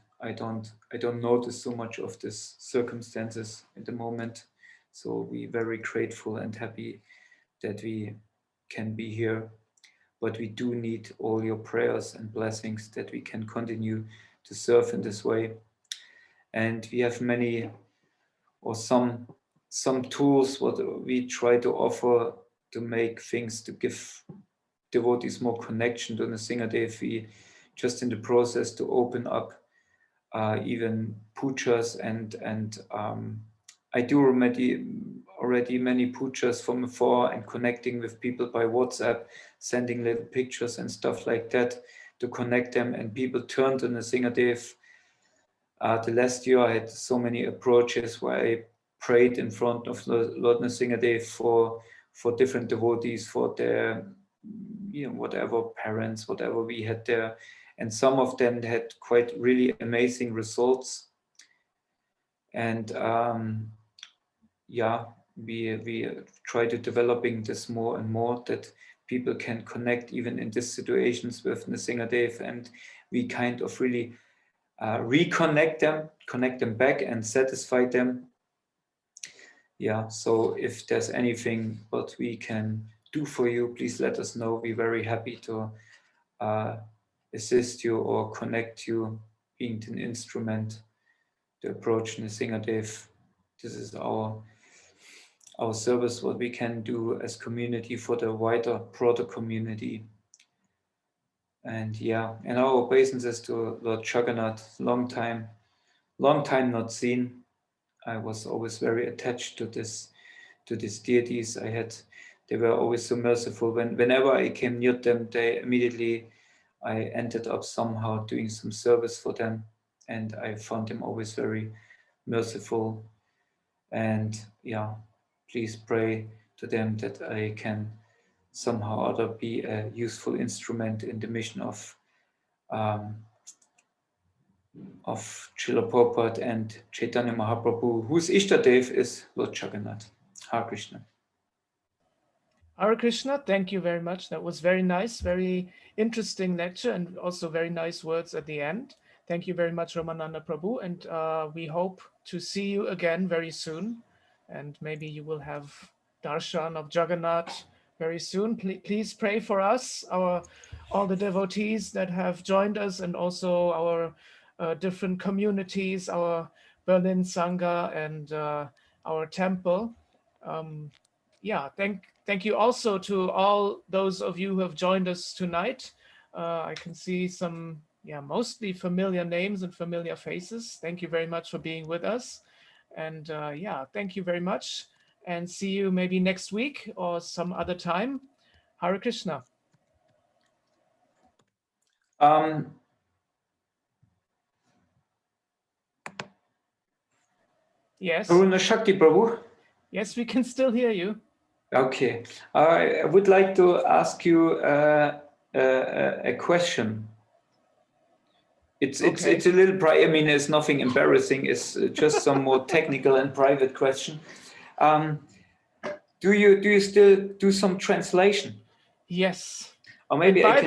S2: notice so much of this circumstances at the moment. So we're very grateful and happy that we can be here. But we do need all your prayers and blessings that we can continue to serve in this way. And we have many or some tools what we try to offer to make things, to give devotees more connection to the Singadev. We just in the process to open up even pujas, and I do already many pujas from afar and connecting with people by WhatsApp, sending little pictures and stuff like that to connect them, and people turn to the Singadev. The last year I had so many approaches where I prayed in front of Lord Nrsingadev for different devotees, for their whatever parents, whatever we had there, and some of them had quite really amazing results. And we try to developing this more and more, that people can connect even in these situations with Nrsingadev, and we kind of really reconnect them, connect them back and satisfy them. Yeah, so if there's anything what we can do for you, please let us know. We're very happy to assist you or connect you, being an instrument to approach Nrsingadev. This is our service, what we can do as community for the wider, broader community. And and our obeisances to Lord Jagannath, long time not seen. I was always very attached to these deities. They were always so merciful. Whenever I came near them, I ended up somehow doing some service for them, and I found them always very merciful. And please pray to them that I can somehow or other be a useful instrument in the mission of Srila Prabhupada and Chaitanya Mahaprabhu, whose Ishtadev is Lord Jagannath. Hare Krishna.
S1: Hare Krishna, thank you very much. That was very nice, very interesting lecture, and also very nice words at the end. Thank you very much, Ramananda Prabhu, and we hope to see you again very soon. And maybe you will have darshan of Jagannath very soon. Please pray for us, all the devotees that have joined us, and also our different communities, our Berlin Sangha and our temple. Thank you also to all those of you who have joined us tonight. I can see some, mostly familiar names and familiar faces. Thank you very much for being with us. And thank you very much. And see you maybe next week or some other time. Hare Krishna. Yes.
S2: Karuna Shakti Prabhu.
S1: Yes, we can still hear you.
S2: Okay. I would like to ask you a question. It's a little private. I mean, it's nothing embarrassing. It's just some more technical and private question. Do you still do some translation?
S1: Yes.
S2: Or maybe
S1: by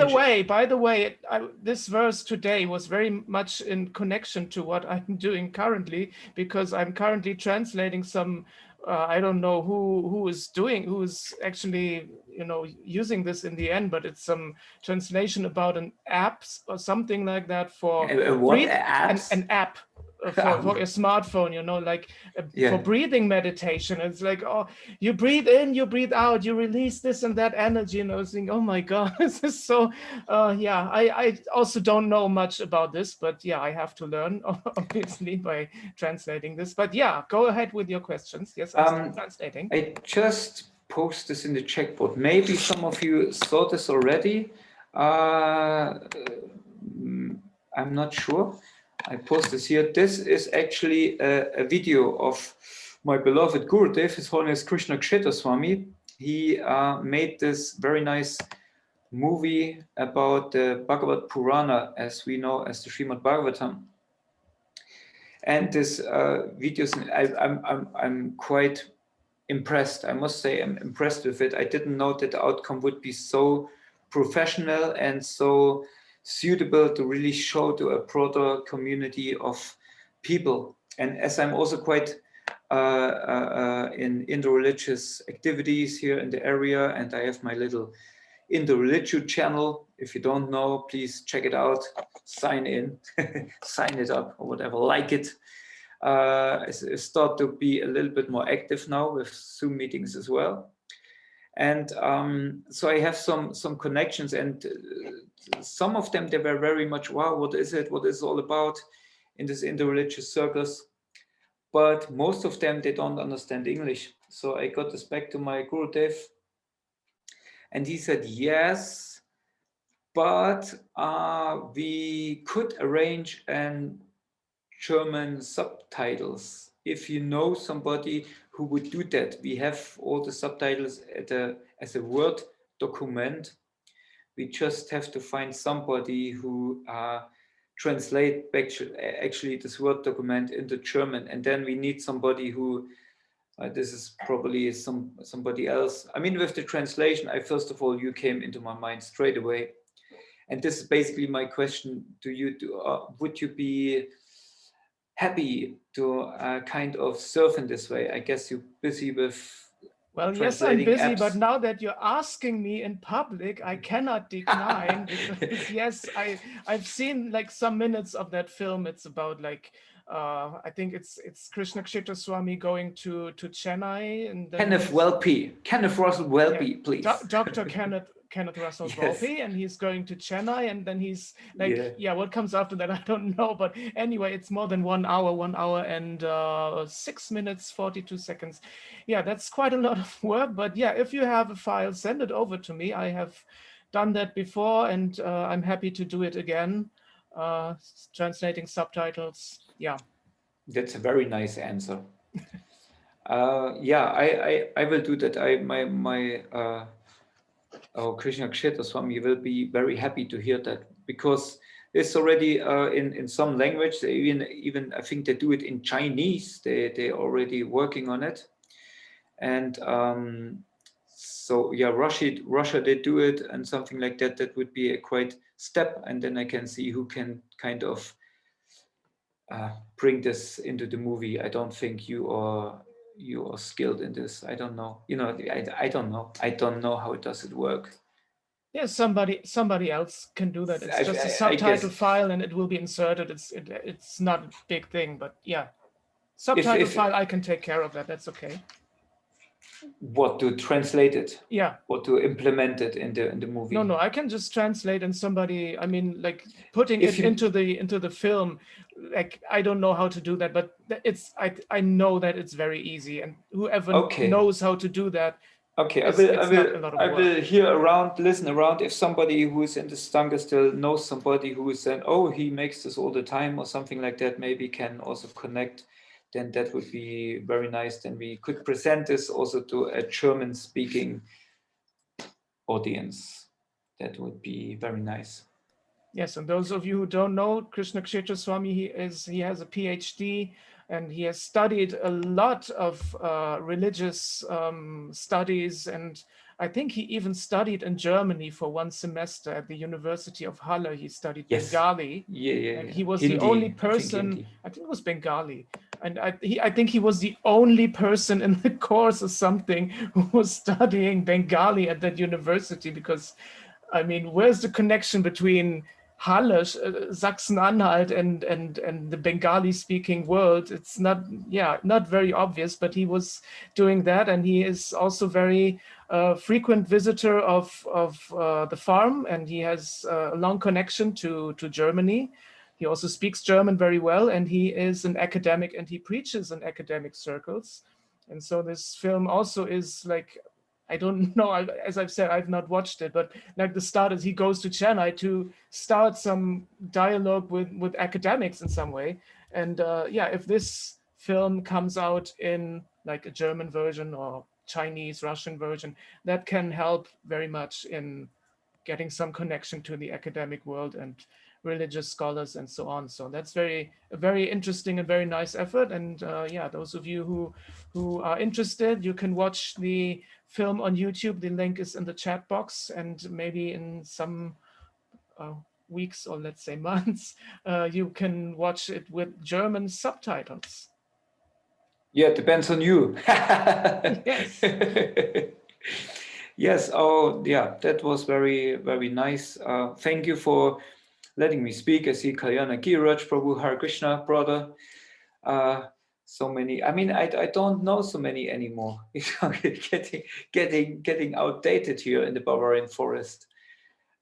S1: the way, this verse today was very much in connection to what I'm doing currently, because I'm currently translating some. I don't know who is actually using this in the end, but it's some translation about an app or something like that for an app. For your smartphone, for breathing meditation. It's like, oh, you breathe in, you breathe out, you release this and that energy, and I was thinking, oh my God, this is so, I also don't know much about this, but yeah, I have to learn, obviously, by translating this. But yeah, go ahead with your questions. Yes, I'm translating.
S2: I just post this in the chat board. Maybe some of you saw this already. I'm not sure. I post this here. This is actually a video of my beloved Gurudev, His Holiness Krishna Kshetra Swami. He made this very nice movie about the Bhagavad Purana, as we know as the Srimad Bhagavatam. And this videos, I'm quite impressed. I must say, I'm impressed with it. I didn't know that the outcome would be so professional and so suitable to really show to a broader community of people. And as I'm also quite in interreligious activities here in the area, and I have my little interreligious channel. If you don't know, please check it out, sign in, sign it up or whatever, like it. I start to be a little bit more active now with Zoom meetings as well. And so I have some connections, and some of them, they were very much, wow, what is it? What is it all about in this interreligious circles? But most of them, they don't understand English. So I got this back to my Gurudev, and he said, yes, but we could arrange German subtitles. If you know somebody who would do that, we have all the subtitles as a Word document. We just have to find somebody who translate actually this Word document into German, and then we need somebody who. This is probably somebody else. I mean, with the translation, first of all, you came into my mind straight away, and this is basically my question to you: would you be happy to kind of surf in this way? I guess you're busy with.
S1: Well, yes, I'm busy, but now that you're asking me in public, I cannot decline. Because, yes, I've seen like some minutes of that film. It's about like I think it's Krishna Kshetra Swami going to Chennai, and then
S2: Kenneth Russell Welby,
S1: yeah,
S2: please.
S1: Dr. Kenneth Russell Welby, and he's going to Chennai, and then he's like, what comes after that, I don't know, but anyway, it's more than 1 hour and 6 minutes 42 seconds. Yeah, that's quite a lot of work, but yeah, if you have a file, send it over to me. I have done that before, and I'm happy to do it again, translating subtitles. Yeah,
S2: that's a very nice answer. I will do that. Our Krishna Kshetra Swami will be very happy to hear that, because it's already in some language. They even I think they do it in Chinese. They're already working on it, and so yeah, Russia they do it, and something like that. That would be a quite step, and then I can see who can kind of bring this into the movie. I don't think you are skilled in this. I don't know. I don't know. I don't know how does it work.
S1: Yeah, somebody else can do that. It's just a subtitle file, and it will be inserted. It's not a big thing, but yeah, subtitle file, I can take care of that. That's okay.
S2: What, to translate it?
S1: Yeah.
S2: Or to implement it in the movie?
S1: No, I can just translate, and somebody, I mean, like putting it into the film. Like, I don't know how to do that, but I know that it's very easy, and whoever knows how to do that.
S2: Okay, I will listen around. If somebody who is in the Sangha still knows somebody who is saying, oh, he makes this all the time or something like that, maybe can also connect, then that would be very nice. Then we could present this also to a German-speaking audience. That would be very nice.
S1: Yes, and those of you who don't know, Krishna Kshetra Swami, he has a PhD, and he has studied a lot of religious studies, and I think he even studied in Germany for 1 semester at the University of Halle. He studied Bengali. And he was the only person, I think it was Bengali. And I think he was the only person in the course or something who was studying Bengali at that university, because, I mean, where's the connection between Halle, Sachsen-Anhalt, and the Bengali-speaking world? It's not very obvious, but he was doing that, and he is also very frequent visitor of the farm, and he has a long connection to Germany. He also speaks German very well, and he is an academic, and he preaches in academic circles. And so this film also is like, I don't know, as I've said, I've not watched it, but like the start is he goes to Chennai to start some dialogue with academics in some way. And if this film comes out in like a German version or Chinese, Russian version, that can help very much in getting some connection to the academic world and religious scholars and so on. So that's a very interesting and very nice effort. And those of you who are interested, you can watch the film on YouTube. The link is in the chat box, and maybe in some weeks, or let's say months, you can watch it with German subtitles.
S2: Yeah, it depends on you.
S1: Yes.
S2: Yes. Oh, yeah, that was very, very nice. Thank you for letting me speak. I see Kalyana Giraj Prabhu, Hare Krishna, brother. So many. I mean, I don't know so many anymore. It's getting outdated here in the Bavarian forest.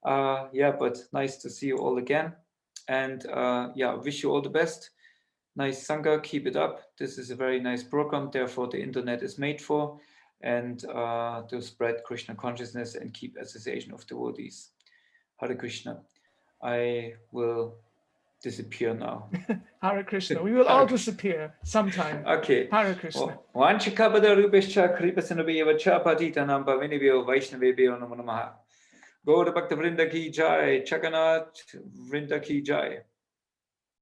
S2: But nice to see you all again. And wish you all the best. Nice Sangha, keep it up. This is a very nice program. Therefore, the internet is made for, and to spread Krishna consciousness and keep association of devotees. Hare Krishna. I will disappear now.
S1: Hare Krishna. We will all disappear sometime.
S2: Okay.
S1: Hare Krishna.
S2: Vanchikabada rupescha kripasanabhiyavacha patitanam pavinibhyo vaishnavebhyo namo namaha. Gaura Bhaktivedanta ki jai, Chakanath Vrinda ki jai.